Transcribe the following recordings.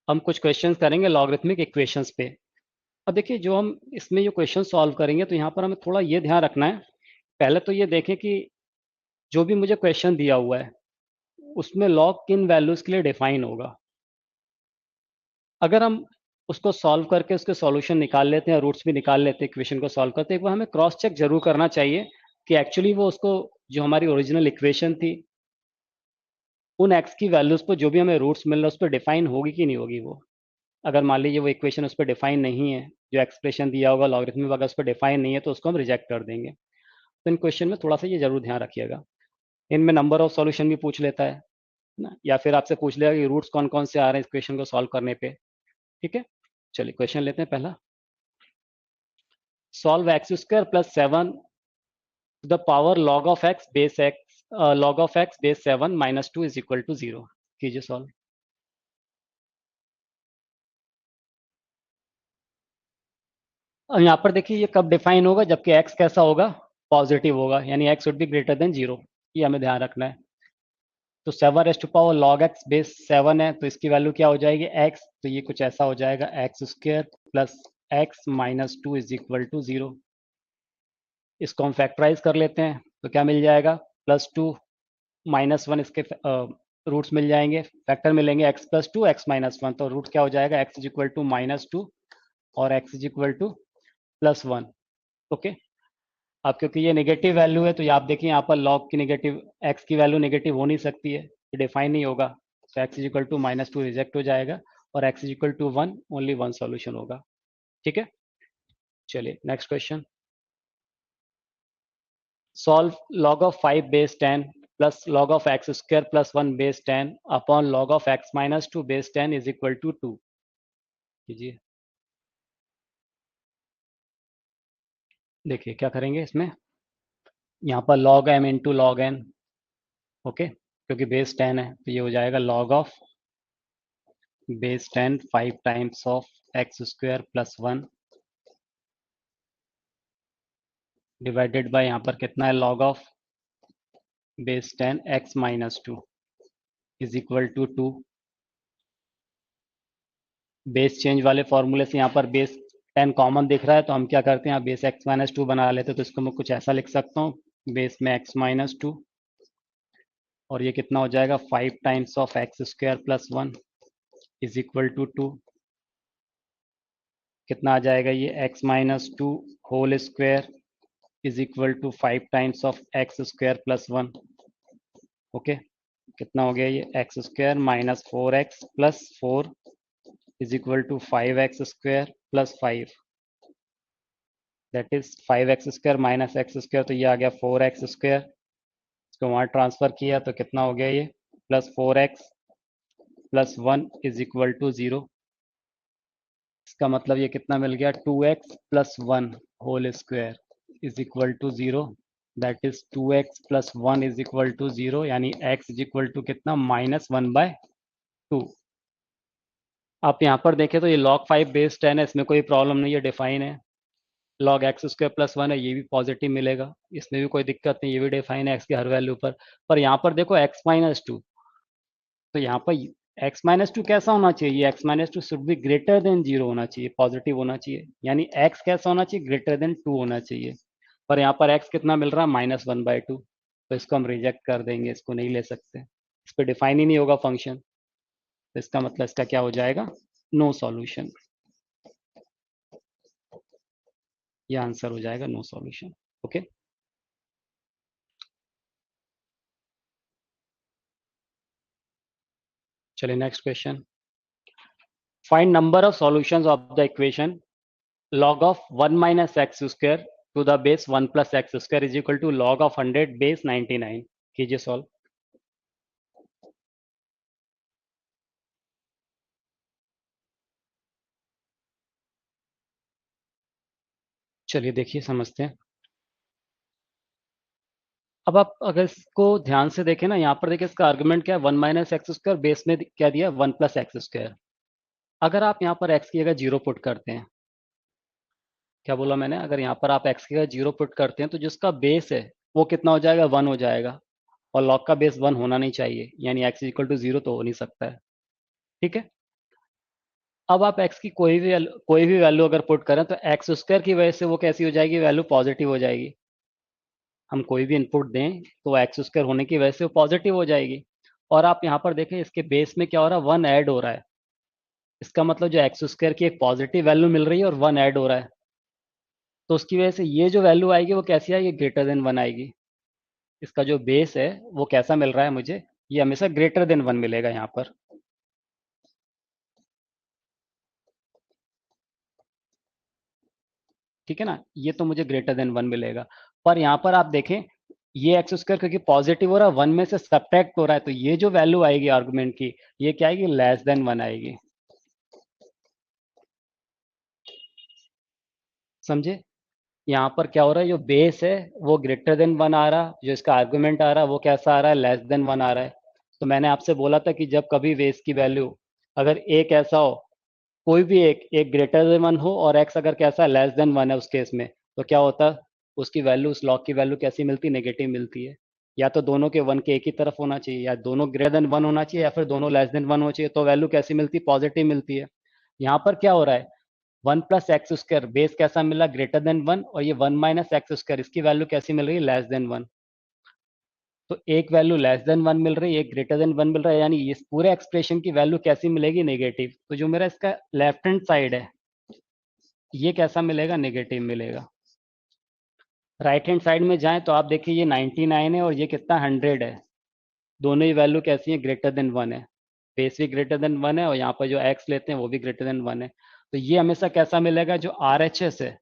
हम कुछ क्वेश्चंस करेंगे लॉगरिथमिक इक्वेशंस पे। अब देखिए, जो हम इसमें जो क्वेश्चन सॉल्व करेंगे तो यहाँ पर हमें थोड़ा ये ध्यान रखना है। पहले तो ये देखें कि जो भी मुझे क्वेश्चन दिया हुआ है उसमें लॉग किन वैल्यूज के लिए डिफाइन होगा। अगर हम उसको सॉल्व करके उसके सॉल्यूशन निकाल लेते हैं, रूट्स भी निकाल लेते हैं, इक्वेशन को सॉल्व करते हैं, एक बार हमें क्रॉस चेक जरूर करना चाहिए कि एक्चुअली वो उसको जो हमारी ओरिजिनल इक्वेशन थी उन एक्स की वैल्यूज पर जो भी हमें रूट्स मिल रहा है उस पर डिफाइन होगी कि नहीं होगी वो। अगर मान लीजिए वो इक्वेशन उस पर डिफाइन नहीं है, जो एक्सप्रेशन दिया होगा लॉगरिथमिक अगर उस पर डिफाइन नहीं है तो उसको हम रिजेक्ट कर देंगे। तो इन क्वेश्चन में थोड़ा सा ये जरूर ध्यान रखिएगा। इनमें नंबर ऑफ सॉल्यूशन भी पूछ लेता है ना, या फिर आपसे पूछ लेगा कि रूट्स कौन कौन से आ रहे हैं इस क्वेश्चन को सॉल्व करने पे। ठीक है, चलिए क्वेश्चन लेते हैं पहला। Solve x square plus 7 to the power log of x base x log of x base 7 minus 2 is equal to 0। कीजिए सॉल्व। अब यहाँ पर देखिए ये कब डिफाइन होगा, जबकि एक्स कैसा होगा, पॉजिटिव होगा, यानी x would be greater than 0। ये हमें ध्यान रखना है। तो 7 raised to power log x base 7 है तो इसकी वैल्यू क्या हो जाएगी एक्स, तो ये कुछ ऐसा हो जाएगा x square plus x minus 2 is equal to 0। इसको हम फैक्टराइज कर लेते हैं तो क्या मिल जाएगा, +2 -1, इसके रूट्स मिल जाएंगे, फैक्टर मिलेंगे x+2 x-1, तो रूट क्या हो जाएगा x इज इक्वल टू -2 और x is equal to +1। Okay, अब क्योंकि ये नेगेटिव वैल्यू है तो ये आप देखिए यहाँ पर लॉग की नेगेटिव x की वैल्यू नेगेटिव हो नहीं सकती है, ये डिफाइन नहीं होगा। तो x is equal to -2 reject हो जाएगा और x is equal to 1, only one solution होगा। ठीक है, चलिए next question. Solve log of 5 base 10 plus log of x square plus 1 base 10 upon log of x minus 2 base 10 is equal to 2। कीजिए। देखिए क्या करेंगे इसमें, यहाँ पर log m into log n. Okay, क्योंकि बेस 10 है तो ये हो जाएगा log of base 10 5 times of x square plus 1 divided by यहाँ पर कितना है log of base 10 x minus 2 is equal to 2। Base change वाले फॉर्मूले से यहाँ पर बेस 10 कॉमन दिख रहा है तो हम क्या करते हैं, बेस x माइनस 2 बना लेते हैं, तो इसको मैं कुछ ऐसा लिख सकता हूँ, बेस में x माइनस 2 और ये कितना हो जाएगा 5 times of x square plus 1 is equal to 2। कितना आ जाएगा ये x minus 2 whole square is equal to 5 times of x square plus 1। Okay, कितना हो गया ये x square minus 4x plus 4 is equal to 5x square plus 5, that is 5x square minus x square, तो ये आ गया 4x square. इसको वहाँ ट्रांसफर किया तो कितना हो गया ये +4x plus 1 is equal to 0। इसका मतलब ये कितना मिल गया 2x plus 1 whole square is equal to 0, that is 2x plus 1 is equal to 0, यानी x इज इक्वल टू कितना -1/2। आप यहाँ पर देखें तो ये log 5 बेस 10 है, इसमें कोई प्रॉब्लम नहीं है, डिफाइन है। log x स्क्वायर प्लस 1 है, ये भी पॉजिटिव मिलेगा, इसमें भी कोई दिक्कत नहीं, ये भी डिफाइन है x की हर वैल्यू पर यहाँ पर देखो x माइनस 2, तो यहाँ पर x माइनस 2 कैसा होना चाहिए, ये x minus 2 should be greater than 0 होना चाहिए, पॉजिटिव होना चाहिए, यानी x कैसा होना चाहिए, ग्रेटर देन 2 होना चाहिए। पर यहाँ पर x कितना मिल रहा है -1/2, तो इसको हम रिजेक्ट कर देंगे, इसको नहीं ले सकते, इस पर डिफाइन ही नहीं होगा फंक्शन, तो इसका मतलब इसका क्या हो जाएगा, नो सॉल्यूशन। ये आंसर हो जाएगा नो सॉल्यूशन। ओके, चलिए next question. Find number of solutions of the equation log of 1 minus x square to the base 1 plus x square is equal to log of 100 base 99। कीजिए solve. चलिए देखिए समझते हैं। अब आप अगर इसको ध्यान से देखें ना, यहाँ पर देखिए इसका आर्गुमेंट क्या है, 1 माइनस एक्स स्क्वायर, बेस में क्या दिया 1 प्लस एक्स स्क्वायर। अगर आप यहाँ पर एक्स की जगह 0 पुट करते हैं, क्या बोला मैंने, अगर यहाँ पर आप एक्स की जगह 0 पुट करते हैं तो जिसका बेस है वो कितना हो जाएगा, 1 हो जाएगा, और लॉग का बेस 1 होना नहीं चाहिए, यानी एक्स इक्वल टू 0 तो हो नहीं सकता है। ठीक है, अब आप x की कोई भी वैल्यू अगर पुट करें तो एक्स स्क्वायर की वजह से वो कैसी हो जाएगी, वैल्यू पॉजिटिव हो जाएगी। हम कोई भी इनपुट दें तो एक्स स्क्वायर होने की वजह से वो पॉजिटिव हो जाएगी। और आप यहाँ पर देखें इसके बेस में क्या हो रहा है, वन ऐड हो रहा है। इसका मतलब जो एक्स स्क्वायर की एक पॉजिटिव वैल्यू मिल रही है और वन ऐड हो रहा है, तो उसकी वजह से ये जो वैल्यू आएगी वो कैसी आएगी, ग्रेटर देन वन आएगी। इसका जो बेस है वो कैसा मिल रहा है मुझे, ये हमेशा ग्रेटर देन वन मिलेगा यहाँ पर। ठीक है ना, ये तो मुझे ग्रेटर देन वन मिलेगा। पर यहाँ पर आप देखें ये एक्स स्क्वायर क्योंकि पॉजिटिव हो रहा है, वन में से सब्ट्रैक्ट हो रहा है, तो ये जो वैल्यू आएगी आर्गुमेंट की, ये क्या आएगी, लेस देन वन आएगी। समझे, यहाँ पर क्या हो रहा है, जो बेस है वो ग्रेटर देन वन आ रहा, जो इसका आर्गुमेंट आ रहा वो कैसा आ रहा है, लेस देन वन आ रहा है। तो मैंने आपसे बोला था कि जब कभी बेस की वैल्यू अगर एक ऐसा हो, कोई भी एक ग्रेटर देन वन हो और एक्स अगर कैसा लेस देन वन है उस केस में, तो क्या होता, उसकी वैल्यू, उस लॉग की वैल्यू कैसी मिलती, नेगेटिव मिलती है। या तो दोनों के वन के एक ही तरफ होना चाहिए, या दोनों ग्रेटर देन वन होना चाहिए, या फिर दोनों लेस देन वन होना चाहिए, तो वैल्यू कैसी मिलती, पॉजिटिव मिलती है। यहाँ पर क्या हो रहा है, one plus x square base कैसा मिला, ग्रेटर देन वन, और ये वन माइनस एक्स स्क्वायर इसकी वैल्यू कैसी मिल रही है, लेस देन वन। तो एक वैल्यू लेस देन वन मिल रही है, एक ग्रेटर देन वन मिल रहा है, यानी इस पूरे एक्सप्रेशन की वैल्यू कैसी मिलेगी, नेगेटिव। तो जो मेरा इसका लेफ्ट हैंड साइड है ये कैसा मिलेगा, नेगेटिव मिलेगा। राइट हैंड साइड में जाएं तो आप देखिए ये 99 है और ये कितना 100 है। दोनों ही वैल्यू कैसी है, ग्रेटर देन वन है। बेस भी ग्रेटर देन वन है और यहाँ पर जो एक्स लेते हैं वो भी ग्रेटर देन वन है। तो ये हमेशा कैसा मिलेगा, जो आर एच एस है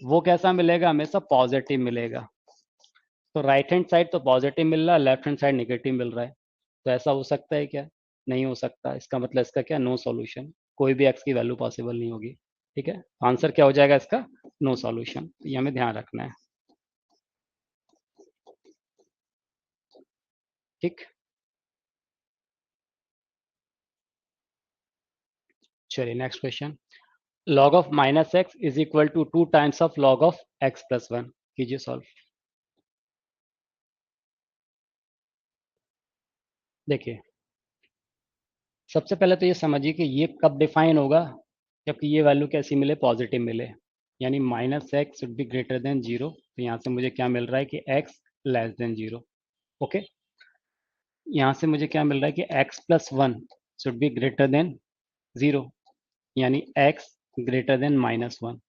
वो कैसा मिलेगा, हमेशा पॉजिटिव मिलेगा। तो राइट हैंड साइड तो पॉजिटिव मिल रहा है, लेफ्ट हैंड साइड नेगेटिव मिल रहा है। तो ऐसा हो सकता है क्या, नहीं हो सकता। इसका मतलब इसका क्या, नो सॉल्यूशन, कोई भी एक्स की वैल्यू पॉसिबल नहीं होगी। ठीक है, आंसर क्या हो जाएगा इसका, नो सॉल्यूशन। ये हमें ध्यान रखना है। ठीक, चलिए next question. Log of minus x is equal to two times of log of x plus one. कीजिए सॉल्व। देखिए सबसे पहले तो ये समझिए कि ये कब डिफाइन होगा, जबकि ये वैल्यू कैसी मिले, पॉजिटिव मिले। यानी minus x should be greater than zero, तो यहाँ से मुझे क्या मिल रहा है कि x less than zero. Okay, यहाँ से मुझे क्या मिल रहा है कि x plus one should be greater than zero, यानी x greater than minus one.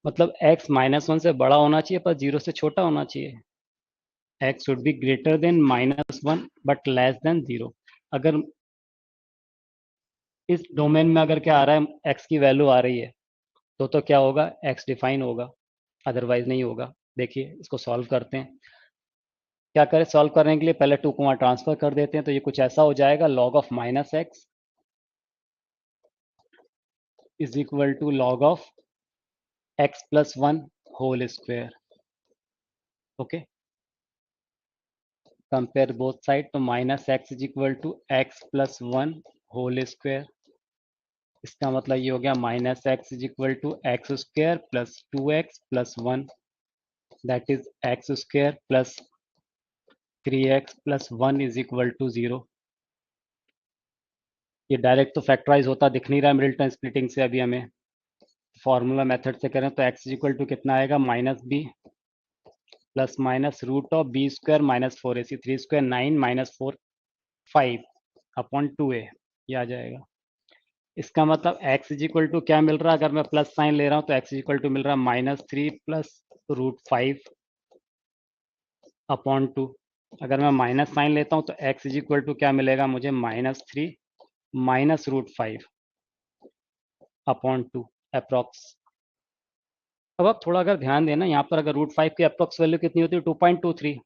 मतलब एक्स माइनस वन से बड़ा होना चाहिए पर जीरो से छोटा होना चाहिए। X should be greater than minus one but less than zero. अगर इस डोमेन में अगर क्या आ रहा है, एक्स की वैल्यू आ रही है, तो क्या होगा, एक्स डिफाइन होगा, अदरवाइज नहीं होगा। देखिए इसको सॉल्व करते हैं। क्या करें, सॉल्व करने के लिए पहले टू को वहाँ ट्रांसफर कर देते हैं, तो ये कुछ ऐसा हो जाएगा, log of minus x is equal to log of x plus one whole square. Okay, compare both side, तो minus x is equal to x plus one whole square. इसका मतलब ये हो गया minus x is equal to x square plus two x plus one, that is x square plus three x plus one is equal to zero. ये direct तो factorise होता दिख नहीं रहा है मिडिल टर्म स्प्लिटिंग से। अभी हमें फॉर्मूला मेथड से करें तो एक्स इज इक्वल टू कितना आएगा, minus b plus minus root of b square minus four a c, three square nine minus four five upon two a, ये आ जाएगा। इसका मतलब x इज इक्वल टू क्या मिल रहा है, अगर मैं प्लस साइन ले रहा हूँ तो x इज इक्वल टू मिल रहा है minus three plus root five upon two. अगर मैं माइनस साइन लेता हूँ तो x इज इक्वल टू क्या मिलेगा मुझे, minus three minus root five upon two approx. अब आप थोड़ा अगर ध्यान देना, यहाँ पर अगर रूट फाइव की अप्रॉक्स वैल्यू कितनी होती है, 2.23।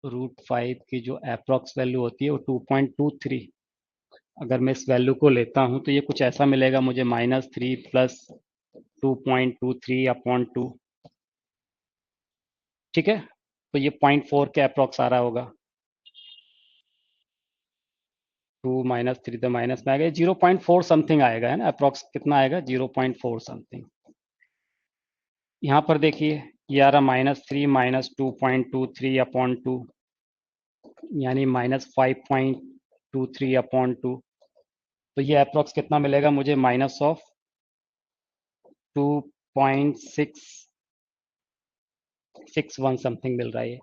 रूट फाइव की जो अप्रॉक्स वैल्यू होती है वो 2.23। अगर मैं इस वैल्यू को लेता हूँ तो ये कुछ ऐसा मिलेगा मुझे, minus three plus 2.23 upon two. ठीक है, तो ये 0.4 के अप्रॉक्स आ रहा होगा। टू माइनस थ्री तो माइनस में आएगा, 0.4 समथिंग आएगा, है ना, अप्रॉक्स कितना आएगा, 0.4 समथिंग। यहाँ पर देखिए ये आ रहा minus three minus 2.23 upon two, यानी माइनस 5.23 अपॉन टू। तो ये अप्रॉक्स कितना मिलेगा मुझे, -2.661 समथिंग मिल रहा है ये।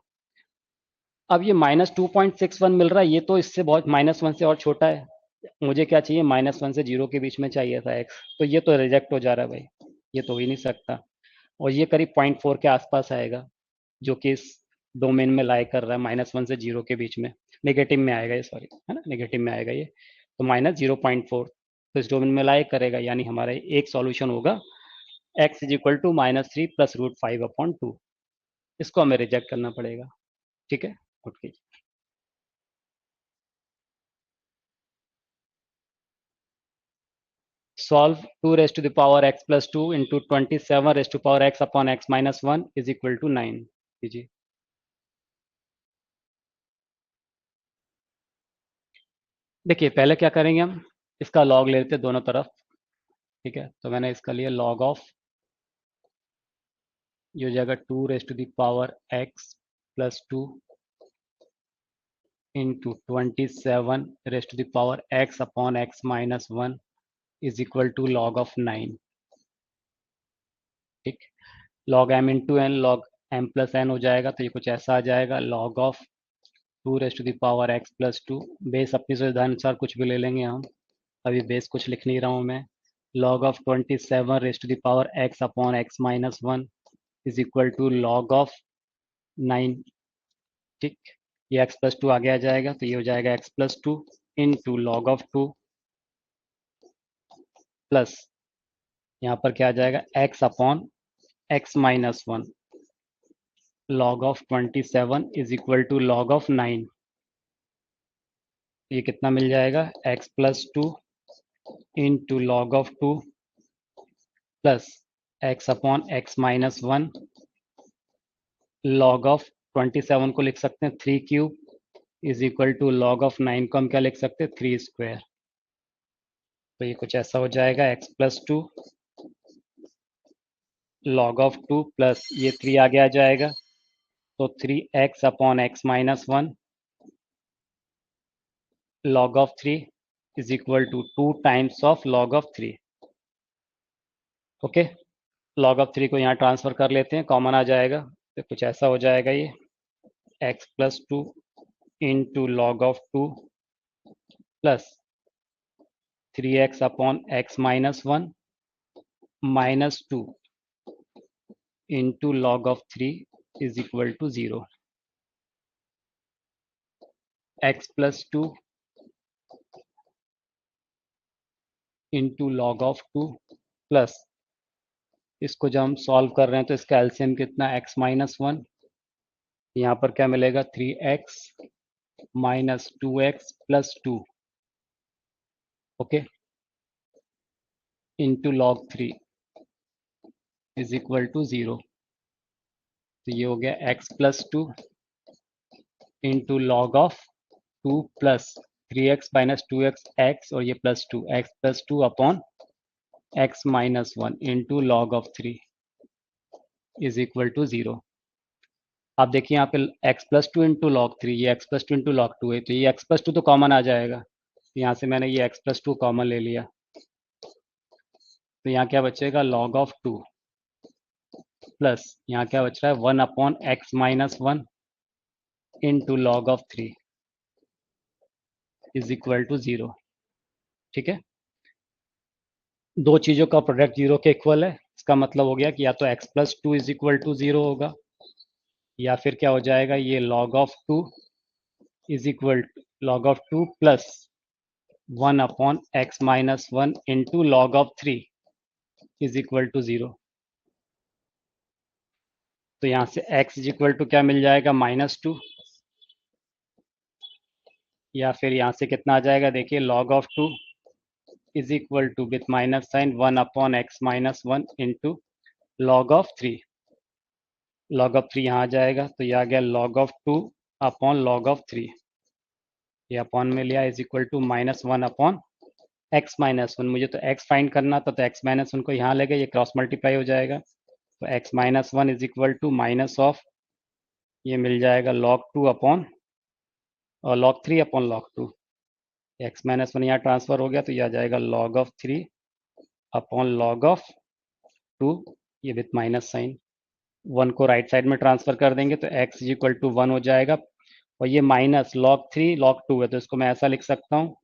अब ये -2.61 मिल रहा है, ये तो इससे बहुत -1 से और छोटा है। मुझे क्या चाहिए, -1 से 0 के बीच में चाहिए था x, तो ये तो रिजेक्ट हो जा रहा है भाई, ये तो हो ही नहीं सकता। और ये करीब 0.4 के आसपास आएगा, जो कि इस डोमेन में लाई कर रहा है, -1 से 0 के बीच में, नेगेटिव में आएगा ये, सॉरी, है ना, नेगेटिव में आएगा ये, तो -0.4, तो इस डोमेन में लाई करेगा, यानी हमारा एक सॉल्यूशन होगा x इज इक्वल टू -3 + √5/2। इसको हमें रिजेक्ट करना पड़ेगा, ठीक है। Okay, solve 2 raised to the power x plus 2 into 27 raised to power x upon x minus 1 is equal to 9 कीजिए। देखिए पहले क्या करेंगे हम, इसका लॉग ले लेते हैं दोनों तरफ, ठीक है। तो मैंने इसका लिया लॉग ऑफ, ये हो जाएगा 2 raised to the power x plus 2 into 27 raised to the power x upon x minus 1 is equal to log of 9, ठीक। log m into n, log m plus n हो जाएगा, तो ये कुछ ऐसा आ जाएगा, log of 2 raised to the power x plus 2, base अपनी सुविधा अनुसार कुछ भी ले लेंगे हम, अभी बेस कुछ लिख नहीं रहा हूँ मैं, log of 27 raised to the power x upon x minus 1 is equal to log of 9, ठीक। ये x plus 2 आगे आ जाएगा, तो ये हो जाएगा x plus 2 into log of 2 plus यहाँ पर क्या आ जाएगा, x upon x minus 1, log of 27 is equal to log of 9, ये कितना मिल जाएगा, x plus 2 into log of 2 plus x upon x minus 1, log of 27 को लिख सकते हैं 3 cube is equal to log of 9 को हम क्या लिख सकते हैं, 3 स्क्वायर। तो ये कुछ ऐसा हो जाएगा, x plus 2 log of 2 plus ये 3 आगे आ जाएगा, तो 3x upon x minus 1 log of 3 is equal to 2 times of log of 3, okay. log of 3 को यहाँ ट्रांसफर कर लेते हैं, कॉमन आ जाएगा, तो कुछ ऐसा हो जाएगा ये, x plus 2 into log of 2 plus 3x upon x minus 1 minus 2 into log of 3 is equal to 0, x plus 2 into log of 2 plus, इसको जब हम सॉल्व कर रहे हैं तो इसका एलसीएम कितना, x minus 1, यहाँ पर क्या मिलेगा, 3x minus 2x plus 2, okay, into log 3 is equal to 0, तो ये हो गया x plus 2 into log of 2 plus 3x minus 2x x, और ये plus 2 x plus 2 upon x minus 1 into log of 3 is equal to 0। आप देखिए यहाँ पे x plus 2 into log 3, ये x plus 2 into log 2 है, तो ये x plus 2 तो कॉमन आ जाएगा, यहाँ से मैंने ये x plus 2 कॉमन ले लिया, तो यहाँ क्या बचेगा, log of 2 प्लस यहाँ क्या बच रहा है, 1 upon x minus 1 into log of 3 is equal to 0, ठीक है। दो चीजों का प्रोडक्ट 0 के इक्वल है, इसका मतलब हो गया कि या तो x plus 2 is equal to 0 होगा, या फिर क्या हो जाएगा, ये log of 2 is equal to log of 2 plus 1 upon x minus 1 into log of 3 is equal to 0। तो यहाँ से x is equal to क्या मिल जाएगा, -2, या फिर यहाँ से कितना आ जाएगा, देखिए log of 2 is equal to with minus sign 1 upon x minus 1 into log of 3, log of 3 यहाँ आ जाएगा, तो ये आ गया log of 2 upon log of 3, ये अपॉन में लिया, is equal to -1 upon x minus 1, मुझे तो x फाइंड करना था, तो x minus 1 को यहाँ ले गए, ये क्रॉस मल्टीप्लाई हो जाएगा, तो x minus 1 is equal to minus of, ये मिल जाएगा log 2 अपॉन और log 3 upon log 2, x minus one यहाँ ट्रांसफर हो गया तो ये आ जाएगा log of 3 upon log of 2, ये विथ माइनस साइन। 1 को राइट साइड में ट्रांसफर कर देंगे तो x इज इक्वल टू 1 हो जाएगा, और ये माइनस लॉग 3 लॉग 2 है तो इसको मैं ऐसा लिख सकता हूँ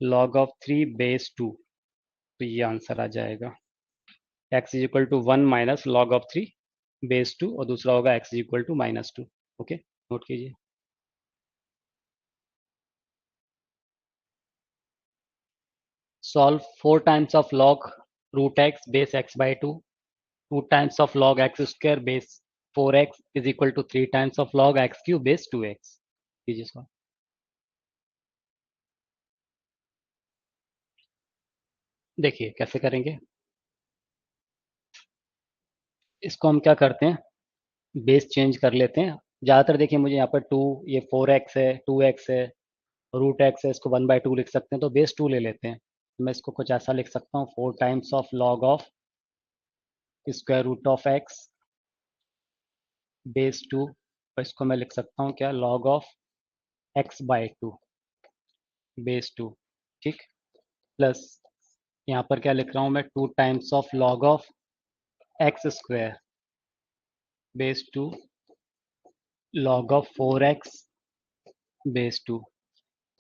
लॉग ऑफ 3 बेस 2, तो ये आंसर आ जाएगा x is equal to 1 minus log of 3 base 2, और दूसरा होगा x is equal to minus 2। Okay, note कीजिए। Solve 4 times of log root x base x by 2, 2 times of log x square base 4x is equal to 3 times of log x cube base 2x। कीजिए solve. देखिए कैसे करेंगे इसको, हम क्या करते हैं बेस चेंज कर लेते हैं। ज़्यादातर देखिए मुझे यहाँ पर 2, ये 4x है, 2x है, रूट x है, इसको 1/2 लिख सकते हैं, तो बेस 2 ले लेते हैं। मैं इसको कुछ ऐसा लिख सकता हूँ 4 times of log of square root of x base 2, और इसको मैं लिख सकता हूँ क्या log of x by 2 base 2। ठीक, प्लस यहाँ पर क्या लिख रहा हूँ मैं 2 times of log of x square base 2 log of 4x base 2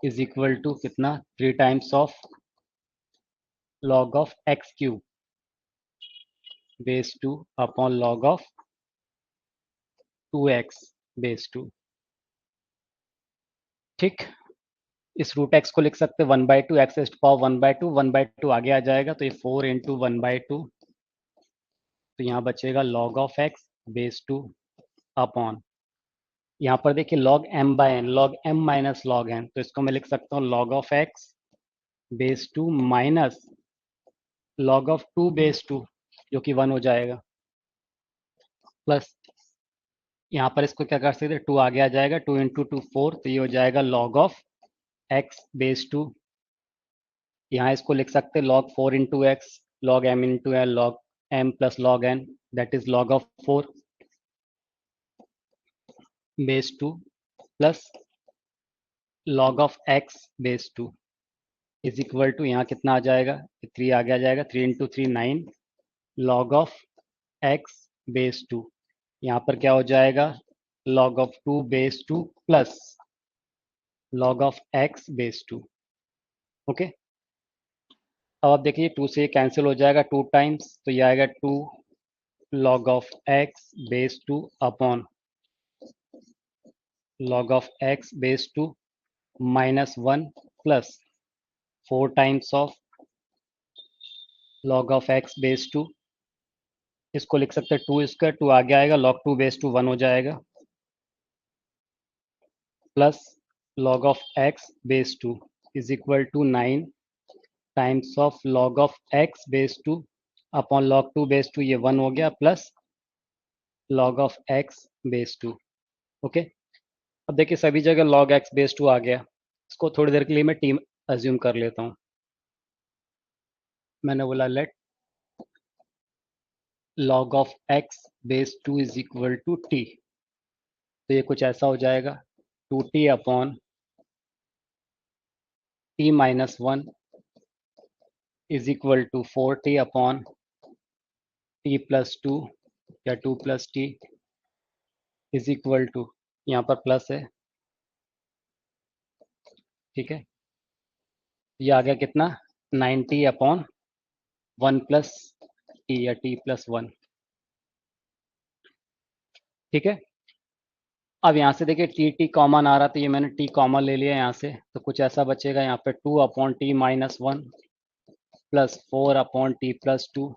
is equal to कितना 3 times of log of x cube base 2 upon log of 2x base 2। ठीक, इस रूट एक्स को लिख सकते हैं 1/2, एक्स इज पावर 1/2, 1/2 आगे आ जाएगा तो ये 4 इंटू 1/2, तो यहाँ बचेगा log of x base 2 upon, यहाँ पर देखिए log m by n, log m minus log n, तो इसको मैं लिख सकता हूँ log of x base 2 minus log of 2 base 2, जो कि 1 हो जाएगा, प्लस यहाँ पर इसको क्या कर सकते हैं 2 आगे आ जाएगा, 2 इंटू 2 4, तो ये हो जाएगा लॉग ऑफ एक्स बेस 2। यहाँ इसको लिख सकते हैं log 4 into x, log m into n, log m plus log n, that is log of 4 base 2 plus log of x base 2 is equal to, यहाँ कितना आ जाएगा 3 आगे आ जाएगा, 3 into 3 9 log of x base 2, यहाँ पर क्या हो जाएगा log of 2 base 2 plus log of x base 2। Okay, अब आप देखिए 2 से ये कैंसिल हो जाएगा 2 टाइम्स, तो ये आएगा 2 log of x base 2 upon log of x base 2 minus 1 plus 4 times of log of x base 2, इसको लिख सकते हैं 2 स्क्वायर, 2 आगे आएगा, लॉग 2 बेस 2 1 हो जाएगा, plus log of x base 2 is equal to 9 times of log of x base 2 upon log 2 base 2, ये 1 हो गया, plus log of x base 2। Okay, अब देखिए सभी जगह log x base 2 आ गया, इसको थोड़ी देर के लिए मैं टीम अज्यूम कर लेता हूँ। मैंने बोला let log of x base 2 is equal to t, तो ये कुछ ऐसा हो जाएगा 2t upon t minus 1 is equal to 4t upon t plus 2 या 2 plus t is equal to, यहाँ पर प्लस है, ठीक है, ये आ गया कितना 90 अपॉन 1 प्लस टी या टी प्लस 1। ठीक है, अब यहाँ से देखिए टी टी कॉमन आ रहा था, ये मैंने टी कॉमन ले लिया यहाँ से, तो कुछ ऐसा बचेगा यहाँ पे 2 upon t minus 1 plus 4 upon t plus 2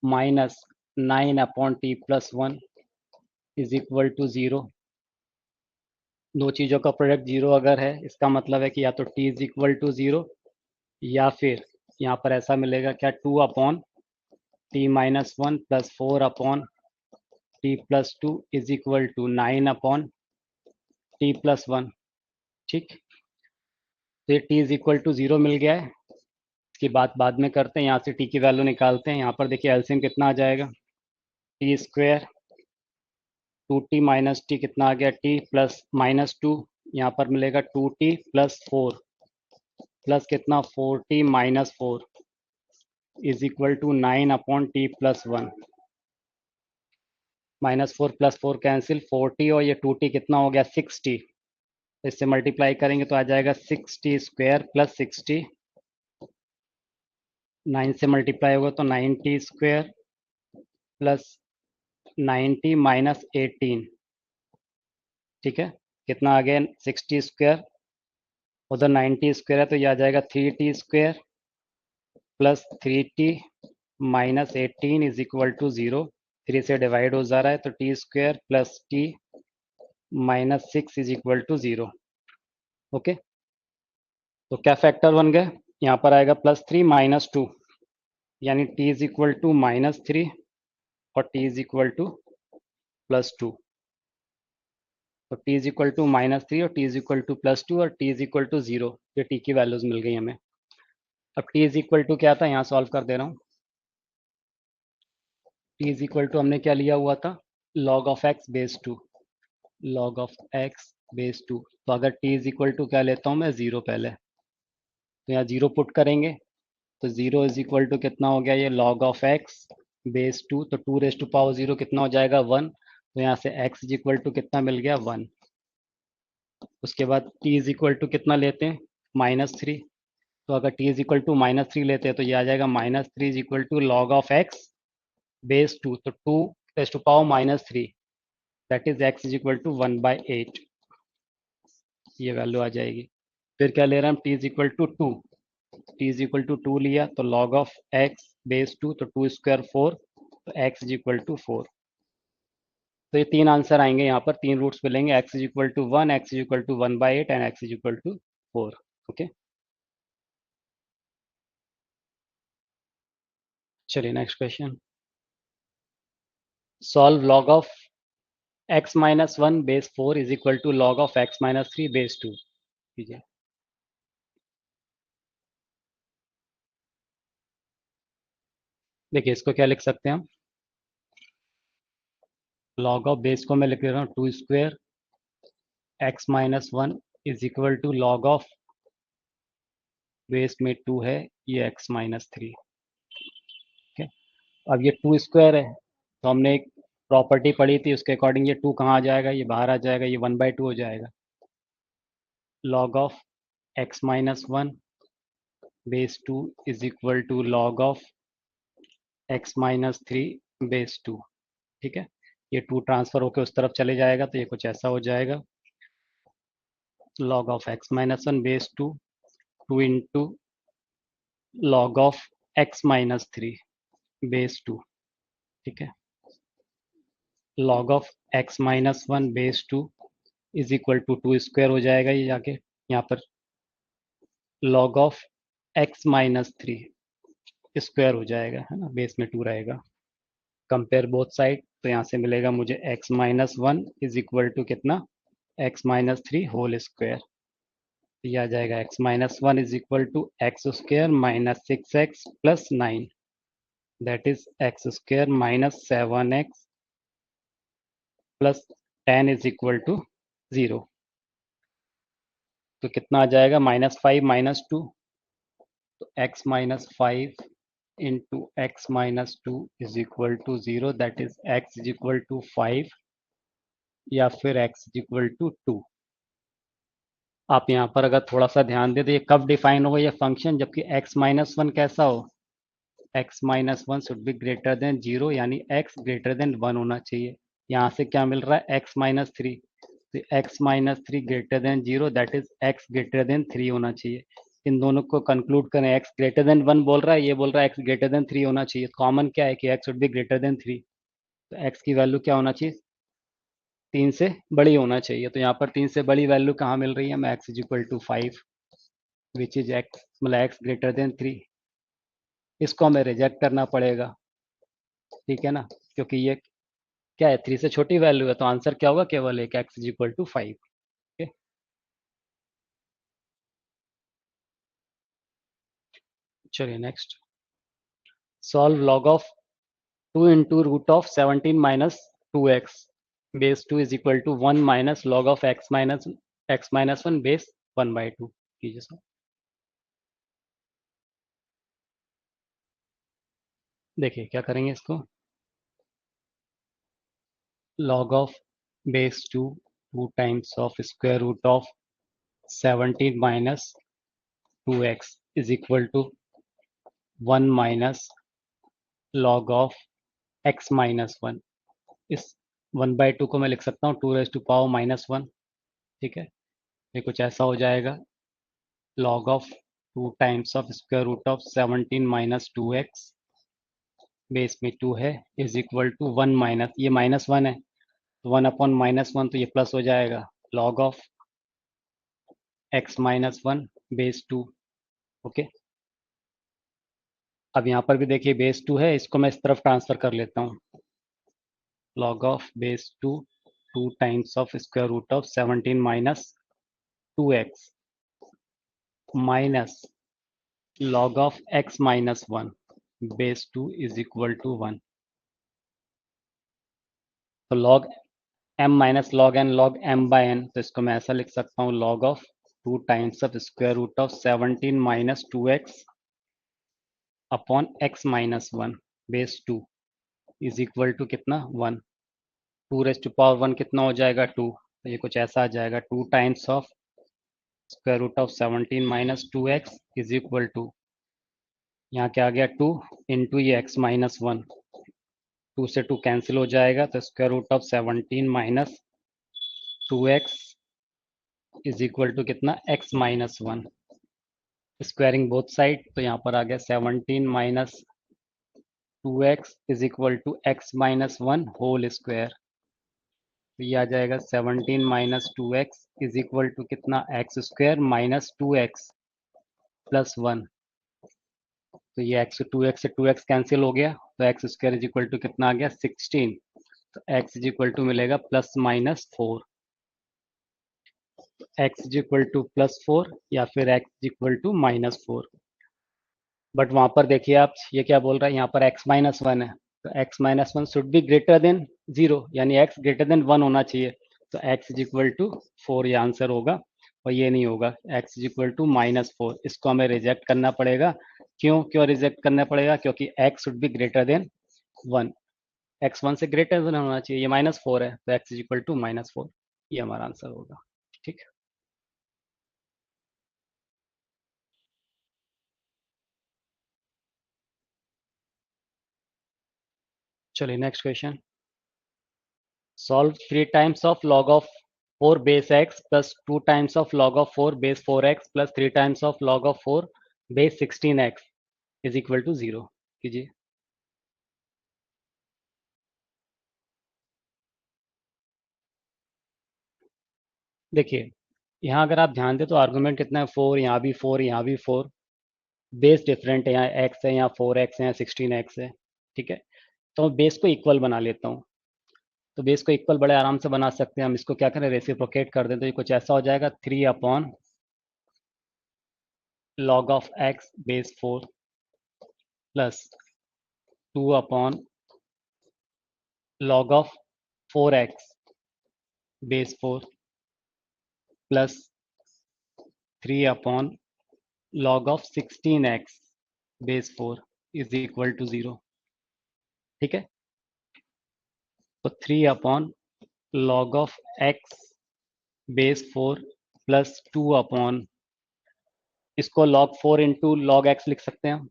minus 9 upon t plus 1 is equal to 0। दो चीज़ों का प्रोडक्ट 0 अगर है, इसका मतलब है कि या तो t इज इक्वल टू 0, या फिर यहाँ पर ऐसा मिलेगा क्या 2 upon t minus 1 plus 4 upon t plus 2 is equal to 9 upon t plus 1। ठीक, तो ये t इज इक्वल टू 0 मिल गया है, इसकी बात बाद में करते हैं, यहाँ से t की वैल्यू निकालते हैं। यहाँ पर देखिए एलसीएम कितना आ जाएगा T square 2t minus T कितना आ गया t प्लस माइनस 2, यहाँ पर मिलेगा 2t प्लस 4 प्लस कितना 40 minus 4 is equal to 9 upon t plus 1। -4 + 4 cancel, 40 और ये 2t कितना हो गया 60। इससे मल्टीप्लाई करेंगे तो आ जाएगा 60² + 60। 9 से मल्टीप्लाई होगा तो 90² + 90 माइनस 18। ठीक है, कितना आ गया 60², उधर 90² है तो ये आ जाएगा 3t² + 3t minus 18 is equal to 0। 3 से डिवाइड हो जा रहा है तो t² + t minus 6 is equal to 0। Okay, तो क्या फैक्टर बन गए, यहाँ पर आएगा +3 - 2, यानी t इज इक्वल टू -3 और t इज इक्वल टू +2। तो t इज इक्वल टू -3 और t इज इक्वल टू +2 और t इज इक्वल टू 0। ये t की वैल्यूज मिल गई हमें। अब t इज इक्वल टू क्या था, यहाँ सॉल्व कर दे रहा हूँ। t इज इक्वल टू हमने क्या लिया हुआ था, log of x base 2। log of x base 2, तो अगर t इज इक्वल टू क्या लेता हूँ मैं 0 पहले, तो यहाँ 0 पुट करेंगे तो 0 इज इक्वल टू कितना हो गया ये log of x बेस 2, तो 2 कितना हो जाएगा 1। तो यहाँ से x इज इक्वल टू कितना मिल गया 1। उसके बाद t इज इक्वल टू कितना लेते हैं -3, तो अगर t इज इक्वल टू -3 लेते हैं तो ये आ जाएगा -3 is equal to log of x base 2, तो 2 - 3 that is x is equal to 1/8, ये वैल्यू आ जाएगी। फिर क्या ले रहे हैं हम, t is equal to 2, t is equal to 2 लिया तो log of x बेस 2, तो 2² 4, तो x इज इक्वल टू 4। तो ये 3 आंसर आएंगे, यहाँ पर 3 रूट्स मिलेंगे, x is equal to 1, x is equal to 1/8 and x is equal to 4। Okay, चलिए next question. Solve log of x - 1 base 4 is equal to log of x - 3 base 2। ठीक है, देखिए इसको क्या लिख सकते हैं हम, log of बेस को मैं लिख रहा हूँ 2² x - 1 is equal to log of base में 2 है ये x - 3। ठीक है, अब ये 2² है तो हमने एक प्रॉपर्टी पढ़ी थी, उसके अकॉर्डिंग ये 2 कहाँ आ जाएगा, ये बाहर आ जाएगा, ये 1/2 हो जाएगा। log of x - 1 base 2 is equal to log of x - 3 base 2। ठीक है, ये 2 ट्रांसफर होकर उस तरफ चले जाएगा तो ये कुछ ऐसा हो जाएगा, log of x - 1 base 2 2 into log of x - 3 base 2। ठीक है, log of x - 1 base 2 is equal to 2² हो जाएगा, ये जाके यहाँ पर log of x - 3 स्क्वायर हो जाएगा, है ना, बेस में 2 रहेगा। कंपेयर बोथ साइड, तो यहाँ से मिलेगा मुझे x - 1 इज इक्वल टू कितना x - 3 होल स्क्वायर। तो ये आ जाएगा x - 1 is equal to x² - 6x + 9 that is x² - 7x + 10 is equal to 0। तो कितना आ जाएगा -5 - 2, तो x - 5 into x - 2 is equal to 0 that is x is equal to 5 या फिर x इज इक्वल टू 2। आप यहाँ पर अगर थोड़ा सा ध्यान दे तो ये कब डिफाइन होगा ये फंक्शन, जबकि x - 1 कैसा हो, x - 1 should be greater than 0, यानी x ग्रेटर देन 1 होना चाहिए। यहाँ से क्या मिल रहा है x - 3, तो x - 3 greater than 0 that is x greater than 3 होना चाहिए। इन दोनों को कंक्लूड करें, x ग्रेटर देन 1 बोल रहा है, ये बोल रहा है x ग्रेटर देन 3 होना चाहिए। कॉमन क्या है कि x should be greater than 3, तो x की वैल्यू क्या होना चाहिए, 3 से बड़ी होना चाहिए। तो यहाँ पर 3 से बड़ी वैल्यू कहाँ मिल रही है हमें, x is equal to 5 which is x, मतलब x ग्रेटर देन 3। इसको हमें रिजेक्ट करना पड़ेगा, ठीक है ना, क्योंकि ये क्या है 3 से छोटी वैल्यू है, तो आंसर क्या होगा, केवल एक x is equal to 5। Okay, चलिए next. Solve log of 2 into root of 17 minus 2x base 2 is equal to 1 minus log of x minus 1 base 1/2 कीजिए सर। देखिए क्या करेंगे इसको, log of base 2 times of square root of 17 minus 2x is equal to 1 minus log of x minus 1। इस 1/2 को मैं लिख सकता हूँ 2⁻⁻1। ठीक है, ये कुछ ऐसा हो जाएगा, log of 2 times of square root of 17 minus 2x, base में 2 है, इज इक्वल टू 1 माइनस, ये -1 है, 1/-1 तो ये प्लस हो जाएगा, log of x minus 1 base 2। Okay, अब यहाँ पर भी देखिए बेस 2 है, इसको मैं इस तरफ ट्रांसफर कर लेता हूँ, log of base 2 times of square root of 17 minus 2x minus log of x minus 1 base 2 is equal to 1। तो log m minus log n log m by n, तो इसको मैं ऐसा लिख सकता हूँ, log of 2 times of square root of 17 minus 2x upon x minus 1 base 2 is equal to कितना 1। 2⁻1 कितना हो जाएगा 2, तो ये कुछ ऐसा आ जाएगा 2 times of square root of 17 minus 2x is equal to, यहाँ क्या आ गया 2 इंटू ये x माइनस 1, 2 से 2 कैंसिल हो जाएगा, तो square root of 17 minus 2x is equal to कितना x minus 1, squaring both side, तो यहाँ पर आ गया 17 minus 2x is equal to x minus 1 whole square. तो ये आ जाएगा 17 minus 2x is equal to कितना x square minus 2x plus 1। तो ये x 2x से 2x कैंसिल हो गया, तो x square is equal to कितना आ गया 16। तो x इज इक्वल टू मिलेगा plus minus 4, x is equal to plus 4 या फिर x is equal to minus 4। But वहां पर देखिए आप, ये क्या बोल रहा है, यहाँ पर x माइनस 1 है, तो x minus 1 should be greater than 0, यानी x ग्रेटर देन 1 होना चाहिए, तो x इज इक्वल टू 4 ये आंसर होगा, और ये नहीं होगा, x इज इक्वल टू -4, इसको हमें रिजेक्ट करना पड़ेगा। क्यों क्यों रिजेक्ट करना पड़ेगा, क्योंकि x should be greater then 1, x 1 से ग्रेटर देन होना चाहिए, ये -4 है, तो x इज इक्वल टू -4, ये हमारा आंसर होगा। ठीक, चलिए next question, solve 3 times of log of 4 base x plus 2 times of log of 4 base 4x plus 3 times of log of 4 base 16x is equal to 0 कीजिए। देखिए यहाँ अगर आप ध्यान दें तो आर्गुमेंट कितना है 4, यहाँ भी 4, यहाँ भी 4, बेस डिफरेंट है, यहाँ x है, यहाँ 4x है, यहाँ 16x है। ठीक है, तो मैं बेस को इक्वल बना लेता हूँ, तो बेस को इक्वल बड़े आराम से बना सकते हैं हम, इसको क्या करें रेसिप्रोकेट कर दें, तो ये कुछ ऐसा हो जाएगा 3 upon log of x base 4 plus 2 upon log of 4x base 4 plus 3 upon log of 16x base 4 is equal to 0। ठीक है, तो 3 upon log of x base 4 plus 2 upon, इसको log 4 इंटू log x लिख सकते हैं,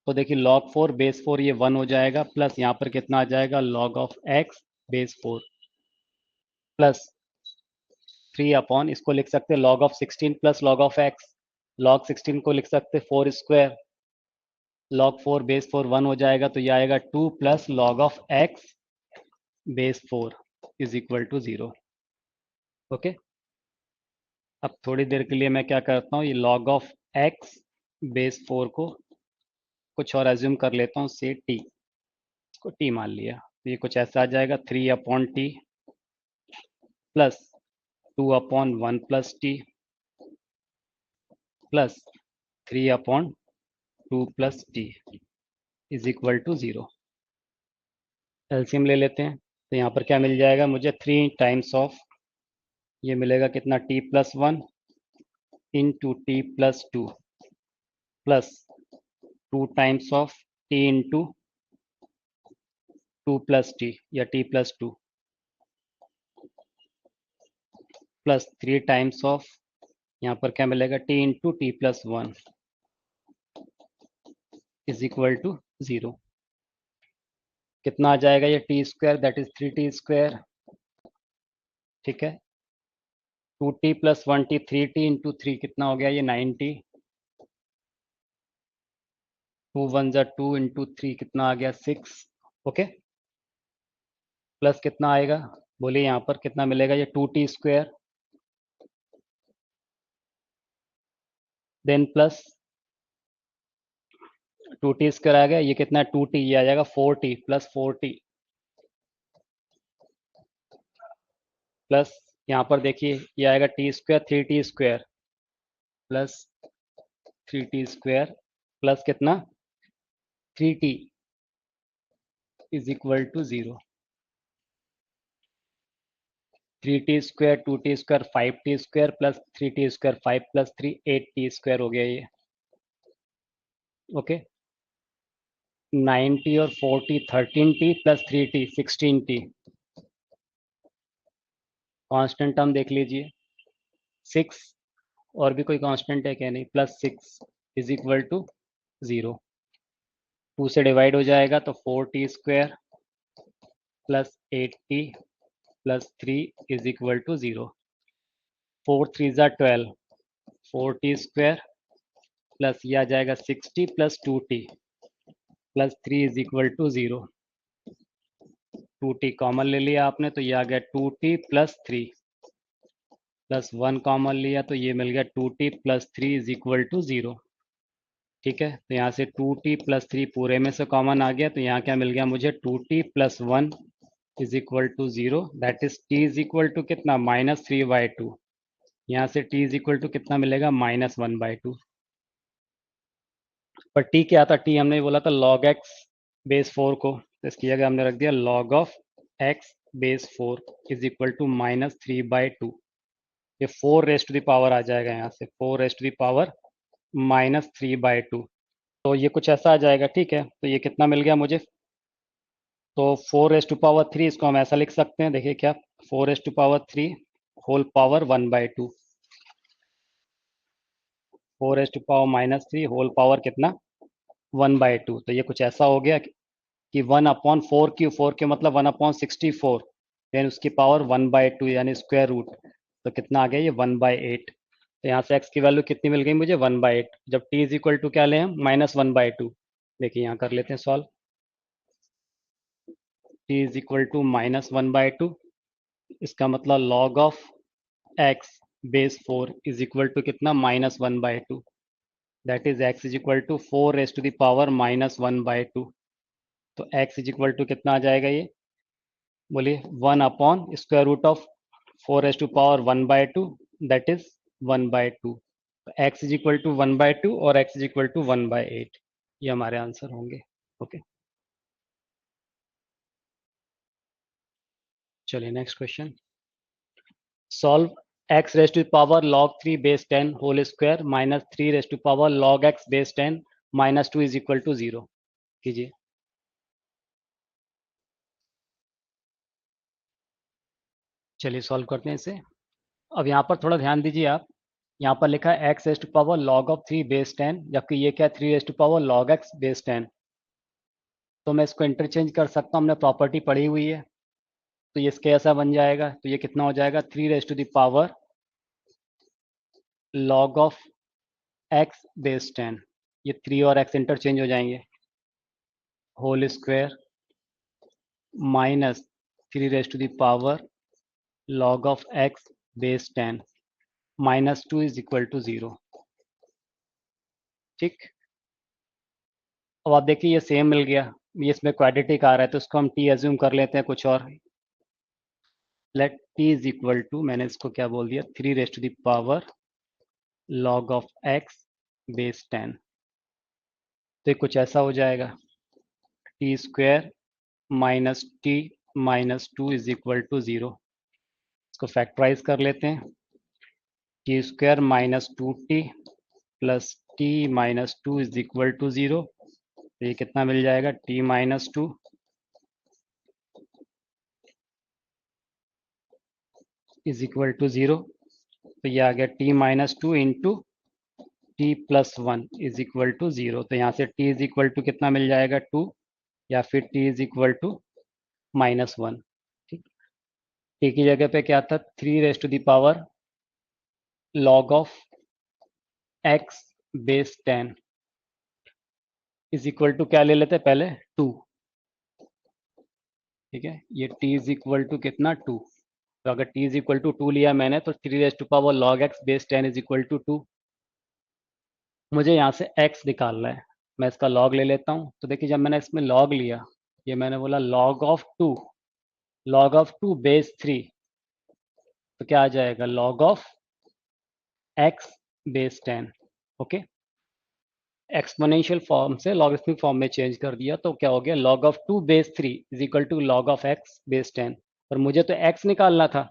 तो देखिए log 4 base 4 ये 1 हो जाएगा, प्लस यहाँ पर कितना आ जाएगा log of x base 4 plus 3 upon, इसको लिख सकते हैं log of 16 plus log of x, log 16 को लिख सकते 4 स्क्वायर, log 4 बेस 4 1 हो जाएगा, तो ये आएगा 2 plus log of x base 4 is equal to 0। Okay, अब थोड़ी देर के लिए मैं क्या करता हूँ, ये log of x बेस 4 को कुछ और एज्यूम कर लेता हूँ, से t, इसको t मान लिया, तो ये कुछ ऐसा आ जाएगा 3 upon t plus 2 upon 1 plus t plus 3 upon 2 plus t is equal to 0। LCM ले लेते हैं, तो यहाँ पर क्या मिल जाएगा मुझे, 3 टाइम्स ऑफ, ये मिलेगा कितना t plus 1 into t plus 2 plus 2 times of t into two plus t या t plus two plus 3 times of, यहाँ पर क्या मिलेगा, t into t plus one is equal to 0। कितना आ जाएगा ये t square, that is 3t square. ठीक है, 2t plus 1t, 3t into 3 कितना हो गया ये 9t। 2 1 जा 2 इंटू 3 कितना आ गया 6। ओके, प्लस कितना आएगा, बोलिए यहाँ पर कितना मिलेगा, ये 2t square, then plus 2t square आ गया, ये कितना है 2t, ये आ जाएगा 4t प्लस 4t प्लस यहाँ पर देखिए ये आएगा t square, 3t square plus 3t square plus कितना 3t is equal to 0। 3t square, 2t square, 5t square plus 3t square, 5 plus 3 8t square हो गया ये। ओके, 9t और 4t 13t plus 3t 16t। Constant term देख लीजिए, 6 और भी कोई कांस्टेंट है क्या, नहीं, प्लस 6 इज इक्वल टू 0। 2 से डिवाइड हो जाएगा तो 4t square plus 8t plus 3 is equal to 0। 4 3 ज़ा 12, 4t स्क्वायर प्लस ये आ जाएगा 6t plus 2t plus 3 is equal to 0। 2t common ले लिया आपने तो ये आ गया 2t प्लस 3 प्लस 1 कॉमन लिया तो ये मिल गया 2t plus 3 is equal to 0। ठीक है, तो यहाँ से 2t प्लस 3 पूरे में से कॉमन आ गया तो यहाँ क्या मिल गया मुझे, 2t plus 1 is equal to 0, that is t is equal to कितना, -3/2। यहाँ से t इज इक्वल टू कितना मिलेगा, -1/2। पर t क्या था, t हमने बोला था log x बेस 4 को, तो इसकी जगह हमने रख दिया log of x base 4 is equal to -3/2। ये 4 रेस्ट टू द पावर आ जाएगा, यहाँ से 4 रेस्ट टू द पावर -3/2, तो ये कुछ ऐसा आ जाएगा। ठीक है, तो ये कितना मिल गया मुझे, तो 4 रेस्ट टू पावर 3, इसको हम ऐसा लिख सकते हैं, देखिए क्या, 4 raised to power 3 whole power 1/2, 4 raised to power -3 whole power कितना 1/2, तो ये कुछ ऐसा हो गया कि 1/4 मतलब 1/64, देन उसकी पावर 1/2 यानी स्क्वायर रूट, तो कितना आ गया ये 1/8। तो यहाँ से x की वैल्यू कितनी मिल गई मुझे, 1/8, जब t इज इक्वल टू क्या लें हम, -1/2। देखिए यहाँ कर लेते हैं solve, t is equal to -1/2, इसका मतलब log of x base 4 is equal to कितना, -1/2, that is x is equal to 4 raise to the power -1/2। तो x इज इक्वल टू कितना आ जाएगा ये, बोलिए 1/√ऑफ 4 raise to power 1/2, that is 1/2। x is equal to 1/2 और x इज इक्वल टू 1/8, ये हमारे आंसर होंगे। ओके, चलिए next question, solve x raise to power log 3 base 10 whole square minus 3 raise to power log x base 10 -2 is equal to 0 कीजिए। चलिए solve करते हैं इसे। अब यहाँ पर थोड़ा ध्यान दीजिए आप, यहाँ पर लिखा है x raise to power log of 3 base 10, जबकि ये क्या है 3 raise to power log x base 10, तो मैं इसको इंटरचेंज कर सकता हूँ, हमने प्रॉपर्टी पढ़ी हुई है, तो ये इसके ऐसा बन जाएगा, तो ये कितना हो जाएगा 3 raise to the power log of x base 10, ये 3 और x इंटरचेंज हो जाएंगे, whole square minus 3 raise to the power log of x base 10 -2 is equal to 0। ठीक, अब आप देखिए ये सेम मिल गया, ये इसमें क्वाड्रेटिक आ रहा है तो इसको हम t एज्यूम कर लेते हैं कुछ और, let t is equal to, मैंने इसको क्या बोल दिया, 3 raise to the power log of x base 10, तो ये कुछ ऐसा हो जाएगा, t square minus t -2 is equal to 0। इसको फैक्टराइज कर लेते हैं, t square -2t plus t -2 is equal to 0, तो ये कितना मिल जाएगा, t -2 इज इक्वल टू 0, तो ये आ गया t minus two into t plus one is equal to 0। तो यहाँ से t इज इक्वल टू कितना मिल जाएगा 2, या फिर t इज इक्वल टू -1। ठीक, t की जगह पे क्या था 3 raise to the power log of x base 10 is equal to क्या ले लेते पहले 2। ठीक है, ये t इज इक्वल टू कितना 2। तो अगर t इज इक्वल टू 2 लिया मैंने तो 3 raise to power log x base 10 is equal to 2। मुझे यहाँ से x निकालना है, मैं इसका log ले लेता हूँ। तो देखिए जब मैंने इसमें log लिया, ये मैंने बोला log ऑफ 2 बेस 3, तो क्या आ जाएगा log of x base 10। Okay, exponential form से लॉगरिथमिक फॉर्म में चेंज कर दिया, तो क्या हो गया log of 2 base 3 is equal to log of x base 10। और मुझे तो x निकालना था,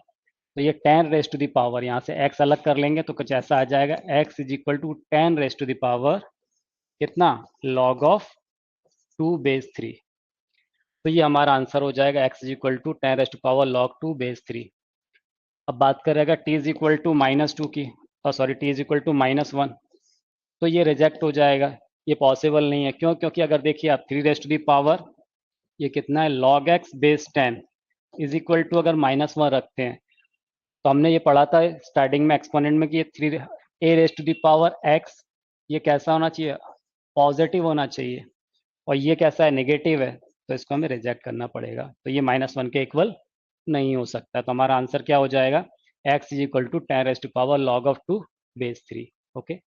तो ये 10 रेज टू द पावर, यहाँ से x अलग कर लेंगे तो कुछ ऐसा आ जाएगा x is equal to 10 raise to the power कितना log ऑफ 2 बेस 3। तो ये हमारा आंसर हो जाएगा x is equal to 10 raise to power log 2 base 3। अब बात करेगा t इज इक्वल टू -2 की, sorry t is equal to -1, तो ये रिजेक्ट हो जाएगा, ये पॉसिबल नहीं है। क्यों? क्योंकि अगर देखिए आप 3 रेज टू दी पावर, ये कितना है log x base 10 is equal to अगर -1 रखते हैं, तो हमने ये पढ़ा था स्टार्टिंग में एक्सपोनेंट में कि ये 3 a raise to the power x, ये कैसा होना चाहिए पॉजिटिव होना चाहिए, और ये कैसा है नेगेटिव है, तो इसको हमें रिजेक्ट करना पड़ेगा। तो ये -1 के इक्वल नहीं हो सकता। तो हमारा आंसर क्या हो जाएगा x is equal to 10 raise to power log of 2 base 3। Okay.